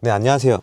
네, 안녕하세요.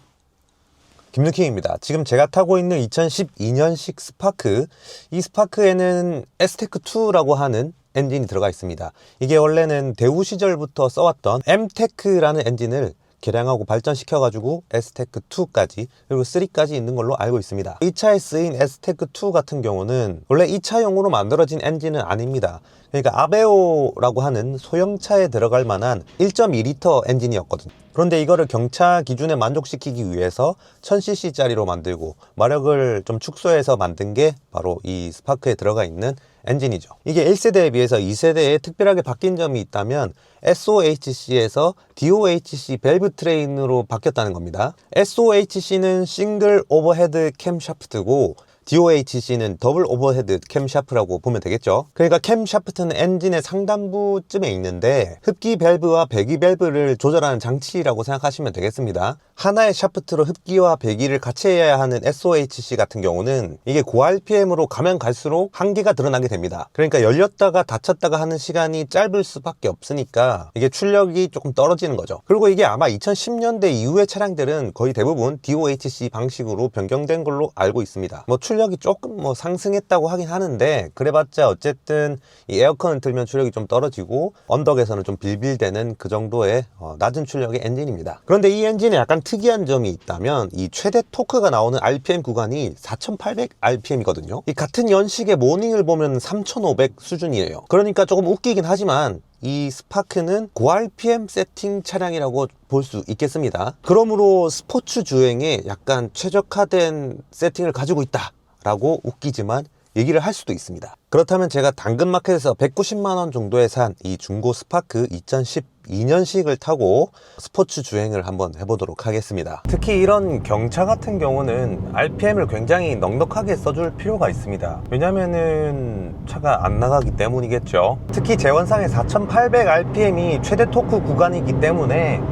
김누킹입니다. 지금 제가 타고 있는 2012년식 스파크, 이 스파크에는 S테크2라고 하는 엔진이 들어가 있습니다. 이게 원래는 대우 시절부터 써왔던 M테크라는 엔진을 개량하고 발전시켜가지고 S테크2까지 그리고 3까지 있는 걸로 알고 있습니다. 이 차에 쓰인 S테크2 같은 경우는 원래 이 차용으로 만들어진 엔진은 아닙니다. 그러니까 아베오라고 하는 소형차에 들어갈 만한 1.2L 엔진이었거든요. 그런데 이거를 경차 기준에 만족시키기 위해서 1000cc짜리로 만들고 마력을 좀 축소해서 만든 게 바로 이 스파크에 들어가 있는 엔진이죠. 이게 1세대에 비해서 2세대에 특별하게 바뀐 점이 있다면 SOHC에서 DOHC 밸브 트레인으로 바뀌었다는 겁니다. SOHC는 싱글 오버헤드 캠 샤프트고 DOHC는 더블 오버헤드 캠 샤프트라고 보면 되겠죠. 그러니까 캠 샤프트는 엔진의 상단부쯤에 있는데 흡기 밸브와 배기 밸브를 조절하는 장치라고 생각하시면 되겠습니다. 하나의 샤프트로 흡기와 배기를 같이 해야 하는 SOHC 같은 경우는 이게 고RPM으로 가면 갈수록 한계가 드러나게 됩니다. 그러니까 열렸다가 닫혔다가 하는 시간이 짧을 수밖에 없으니까 이게 출력이 조금 떨어지는 거죠. 그리고 이게 아마 2010년대 이후의 차량들은 거의 대부분 DOHC 방식으로 변경된 걸로 알고 있습니다. 출력이 조금 상승했다고 하긴 하는데 그래봤자 어쨌든 이 에어컨을 틀면 출력이 좀 떨어지고 언덕에서는 좀 빌빌대는 그 정도의 낮은 출력의 엔진입니다. 그런데 이 엔진에 약간 특이한 점이 있다면 이 최대 토크가 나오는 RPM 구간이 4800rpm이거든요. 이 같은 연식의 모닝을 보면 3500 수준이에요. 그러니까 조금 웃기긴 하지만 이 스파크는 고RPM 세팅 차량이라고 볼 수 있겠습니다. 그러므로 스포츠 주행에 약간 최적화된 세팅을 가지고 있다 라고 웃기지만 얘기를 할 수도 있습니다. 그렇다면 제가 당근마켓에서 190만원 정도에 산 이 중고 스파크 2012년식을 타고 스포츠 주행을 한번 해보도록 하겠습니다. 특히 이런 경차 같은 경우는 RPM을 굉장히 넉넉하게 써줄 필요가 있습니다. 왜냐면은 차가 안 나가기 때문이겠죠. 특히 제원상의 4800rpm이 최대 토크 구간이기 때문에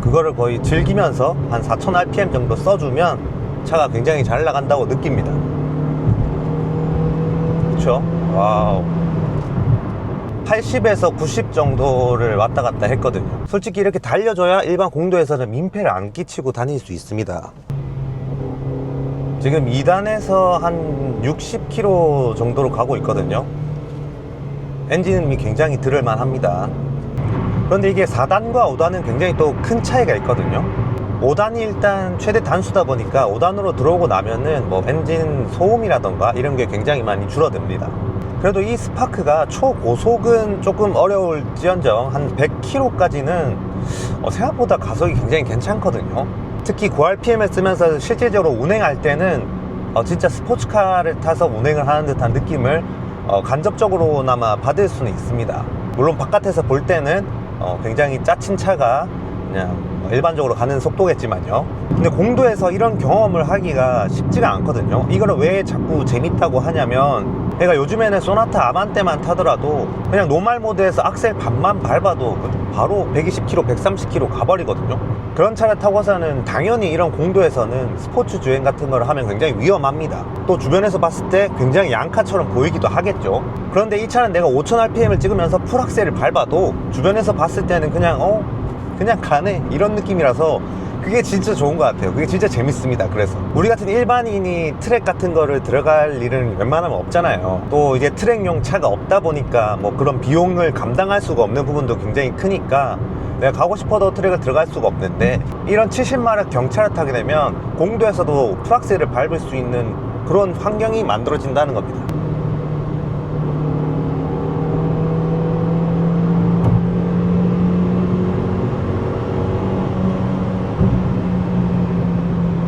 그거를 거의 즐기면서 한 4000rpm 정도 써주면 차가 굉장히 잘 나간다고 느낍니다. 그쵸? 와우. 80에서 90 정도를 왔다 갔다 했거든요. 솔직히 이렇게 달려줘야 일반 공도에서는 민폐를 안 끼치고 다닐 수 있습니다. 지금 2단에서 한 60km 정도로 가고 있거든요. 엔진음이 굉장히 들을만 합니다. 그런데 이게 4단과 5단은 굉장히 또 큰 차이가 있거든요. 5단이 일단 최대 단수다 보니까 5단으로 들어오고 나면은 엔진 소음이라던가 이런 게 굉장히 많이 줄어듭니다. 그래도 이 스파크가 초고속은 조금 어려울지언정 한 100km까지는 생각보다 가속이 굉장히 괜찮거든요. 특히 고RPM을 쓰면서 실제적으로 운행할 때는 진짜 스포츠카를 타서 운행을 하는 듯한 느낌을 간접적으로나마 받을 수는 있습니다. 물론 바깥에서 볼 때는 굉장히 짜친 차가 그냥 일반적으로 가는 속도겠지만요. 근데 공도에서 이런 경험을 하기가 쉽지가 않거든요. 이걸 왜 자꾸 재밌다고 하냐면 내가 요즘에는 소나타 아반떼만 타더라도 그냥 노멀 모드에서 악셀 반만 밟아도 바로 120km, 130km 가버리거든요. 그런 차를 타고서는 당연히 이런 공도에서는 스포츠 주행 같은 걸 하면 굉장히 위험합니다. 또 주변에서 봤을 때 굉장히 양카처럼 보이기도 하겠죠. 그런데 이 차는 내가 5000rpm을 찍으면서 풀악셀을 밟아도 주변에서 봤을 때는 그냥 가네 이런 느낌이라서 그게 진짜 좋은 것 같아요. 그게 진짜 재밌습니다. 그래서 우리 같은 일반인이 트랙 같은 거를 들어갈 일은 웬만하면 없잖아요. 또 이제 트랙용 차가 없다 보니까 그런 비용을 감당할 수가 없는 부분도 굉장히 크니까 내가 가고 싶어도 트랙을 들어갈 수가 없는데 이런 70마력 경차를 타게 되면 공도에서도 풀악셀을 밟을 수 있는 그런 환경이 만들어진다는 겁니다.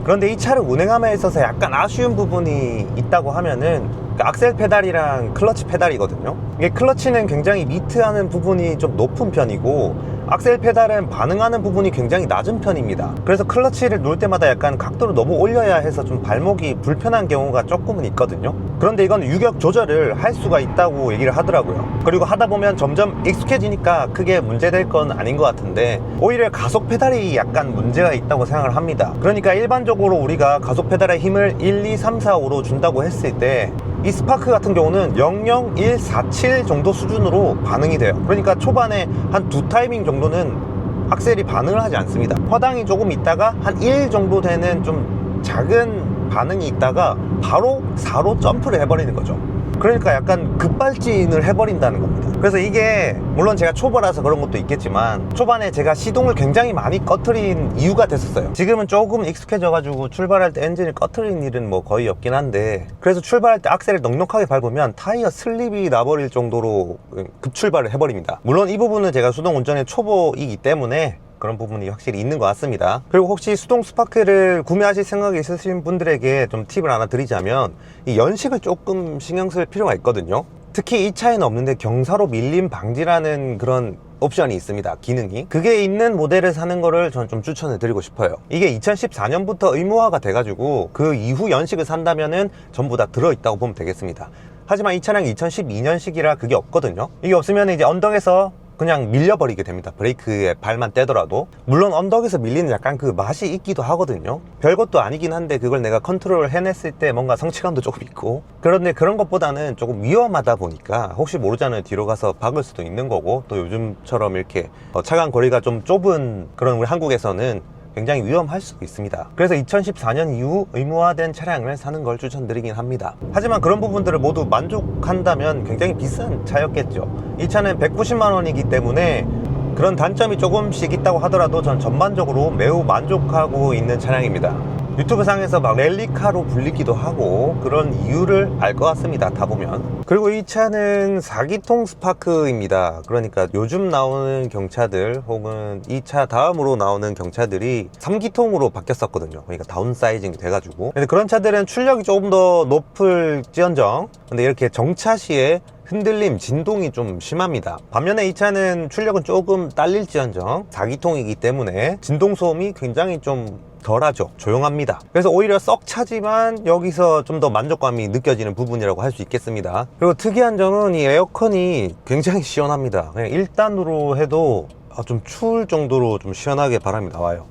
그런데 이 차를 운행함에 있어서 약간 아쉬운 부분이 있다고 하면은 악셀 페달이랑 클러치 페달이거든요. 이게 클러치는 굉장히 미트하는 부분이 좀 높은 편이고 악셀 페달은 반응하는 부분이 굉장히 낮은 편입니다. 그래서 클러치를 놓을 때마다 약간 각도를 너무 올려야 해서 좀 발목이 불편한 경우가 조금은 있거든요. 그런데 이건 유격 조절을 할 수가 있다고 얘기를 하더라고요. 그리고 하다 보면 점점 익숙해지니까 크게 문제될 건 아닌 것 같은데 오히려 가속 페달이 약간 문제가 있다고 생각을 합니다. 그러니까 일반적으로 우리가 가속 페달의 힘을 1, 2, 3, 4, 5로 준다고 했을 때 이 스파크 같은 경우는 00147 정도 수준으로 반응이 돼요. 그러니까 초반에 한 두 타이밍 정도는 악셀이 반응을 하지 않습니다. 허당이 조금 있다가 한 1 정도 되는 좀 작은 반응이 있다가 바로 4로 점프를 해버리는 거죠. 그러니까 약간 급발진을 해버린다는 겁니다. 그래서 이게 물론 제가 초보라서 그런 것도 있겠지만 초반에 제가 시동을 굉장히 많이 꺼트린 이유가 됐었어요. 지금은 조금 익숙해져 가지고 출발할 때 엔진을 꺼트린 일은 뭐 거의 없긴 한데, 그래서 출발할 때 악셀을 넉넉하게 밟으면 타이어 슬립이 나버릴 정도로 급출발을 해버립니다. 물론 이 부분은 제가 수동 운전의 초보이기 때문에 그런 부분이 확실히 있는 것 같습니다. 그리고 혹시 수동 스파크를 구매하실 생각이 있으신 분들에게 좀 팁을 하나 드리자면, 이 연식을 조금 신경 쓸 필요가 있거든요. 특히 이 차에는 없는데 경사로 밀림 방지라는 그런 옵션이 있습니다. 기능이. 그게 있는 모델을 사는 거를 저는 좀 추천을 드리고 싶어요. 이게 2014년부터 의무화가 돼가지고 그 이후 연식을 산다면은 전부 다 들어있다고 보면 되겠습니다. 하지만 이 차량이 2012년식이라 그게 없거든요. 이게 없으면 이제 언덕에서 그냥 밀려버리게 됩니다. 브레이크에 발만 떼더라도. 물론 언덕에서 밀리는 약간 그 맛이 있기도 하거든요. 별것도 아니긴 한데 그걸 내가 컨트롤을 해냈을 때 뭔가 성취감도 조금 있고, 그런데 그런 것보다는 조금 위험하다 보니까 혹시 모르잖아요. 뒤로 가서 박을 수도 있는 거고, 또 요즘처럼 이렇게 차간 거리가 좀 좁은 그런 우리 한국에서는 굉장히 위험할 수도 있습니다. 그래서 2014년 이후 의무화된 차량을 사는 걸 추천드리긴 합니다. 하지만 그런 부분들을 모두 만족한다면 굉장히 비싼 차였겠죠. 이 차는 190만 원이기 때문에 그런 단점이 조금씩 있다고 하더라도 전 전반적으로 매우 만족하고 있는 차량입니다. 유튜브 상에서 막 랠리카로 불리기도 하고 그런 이유를 알 것 같습니다. 타보면. 그리고 이 차는 4기통 스파크입니다. 그러니까 요즘 나오는 경차들 혹은 이 차 다음으로 나오는 경차들이 3기통으로 바뀌었었거든요. 그러니까 다운사이징 돼가지고. 근데 그런 차들은 출력이 조금 더 높을지언정, 근데 이렇게 정차 시에 흔들림, 진동이 좀 심합니다. 반면에 이 차는 출력은 조금 딸릴지언정 4기통이기 때문에 진동 소음이 굉장히 좀 덜하죠. 조용합니다. 그래서 오히려 썩 차지만 여기서 좀 더 만족감이 느껴지는 부분이라고 할 수 있겠습니다. 그리고 특이한 점은 이 에어컨이 굉장히 시원합니다. 그냥 1단으로 해도 좀 추울 정도로 좀 시원하게 바람이 나와요.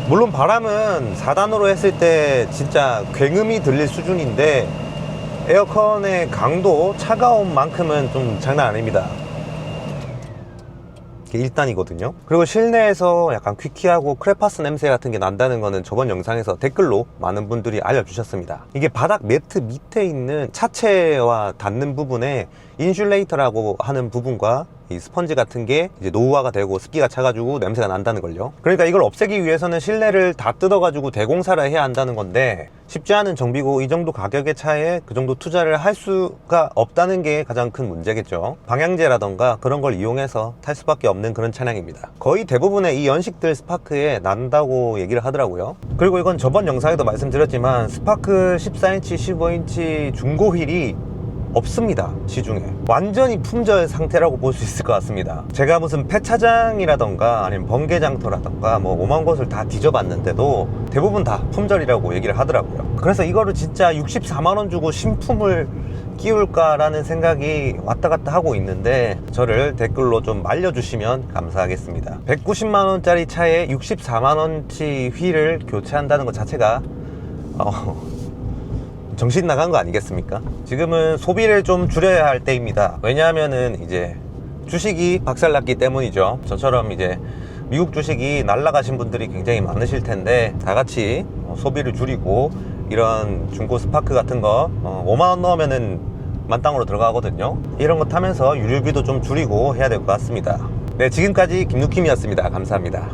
물론 바람은 4단으로 했을 때 진짜 굉음이 들릴 수준인데 에어컨의 강도, 차가운 만큼은 좀 장난 아닙니다. 1단이거든요. 그리고 실내에서 약간 퀴퀴하고 크레파스 냄새 같은 게 난다는 거는 저번 영상에서 댓글로 많은 분들이 알려주셨습니다. 이게 바닥 매트 밑에 있는 차체와 닿는 부분에 인슐레이터라고 하는 부분과 이 스펀지 같은 게 이제 노후화가 되고 습기가 차가지고 냄새가 난다는 걸요. 그러니까 이걸 없애기 위해서는 실내를 다 뜯어가지고 대공사를 해야 한다는 건데 쉽지 않은 정비고, 이 정도 가격의 차에 그 정도 투자를 할 수가 없다는 게 가장 큰 문제겠죠. 방향제라던가 그런 걸 이용해서 탈 수밖에 없는 그런 차량입니다. 거의 대부분의 이 연식들 스파크에 난다고 얘기를 하더라고요. 그리고 이건 저번 영상에도 말씀드렸지만 스파크 14인치, 15인치 중고 휠이 없습니다. 시중에 완전히 품절 상태라고 볼 수 있을 것 같습니다. 제가 무슨 폐차장이라던가 아니면 번개장터라던가 뭐 오만 곳을 다 뒤져봤는데도 대부분 다 품절이라고 얘기를 하더라고요. 그래서 이거를 진짜 64만원 주고 신품을 끼울까라는 생각이 왔다 갔다 하고 있는데 저를 댓글로 좀 말려주시면 감사하겠습니다. 190만원짜리 차에 64만원치 휠을 교체한다는 것 자체가 정신 나간 거 아니겠습니까? 지금은 소비를 좀 줄여야 할 때입니다. 왜냐하면은 이제 주식이 박살났기 때문이죠. 저처럼 이제 미국 주식이 날아가신 분들이 굉장히 많으실 텐데 다 같이 소비를 줄이고 이런 중고 스파크 같은 거 5만원 넣으면은 만땅으로 들어가거든요. 이런 거 타면서 유류비도 좀 줄이고 해야 될 것 같습니다. 네, 지금까지 김누킴이었습니다. 감사합니다.